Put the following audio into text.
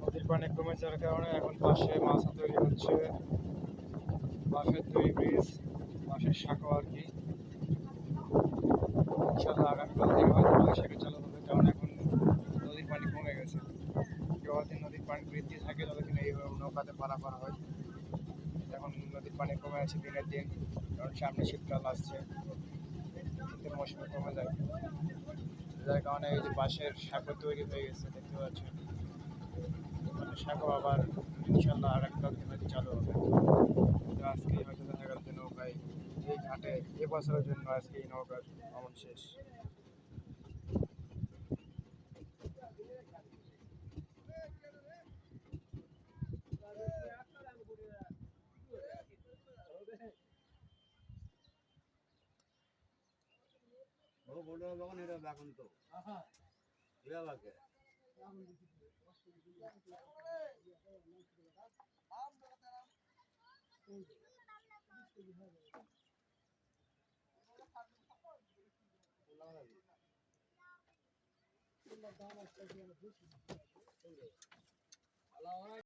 নদীর পানি কমে যাওয়ার কারণে এখন পাশে মাছ তৈরি হচ্ছে, বাঁশের তৈরি ব্রিজ, বাঁশের সাঁকো আর কি। ইনশাল্লাহ আগামীকাল থেকে হয়তো সেটা চালু হবে, কারণ এখন নদীর পানি কমে গেছে। যতদিন নদীর পানি বৃদ্ধি থাকে ততদিন এইভাবে নৌকাতে পারাপার হয়। এখন নদীর পানি কমে আছে দিনের দিন, কারণ সামনে শীতকাল আসছে, শীতের মৌসুমে কমে যায়, যার কারণে এই যে বাঁশের সাঁকো তৈরি হয়ে গেছে দেখতে পাচ্ছেন। মানে সাঁকো আবার ইনশাল্লাহ আগামীকাল থেকে হয়তো চালু হবে। তো আজকে হয়তো দেখা গেল যে নৌকায় এই ঘাটে এবছরের জন্য আজকে এই নৌকার ভ্রমণ শেষ।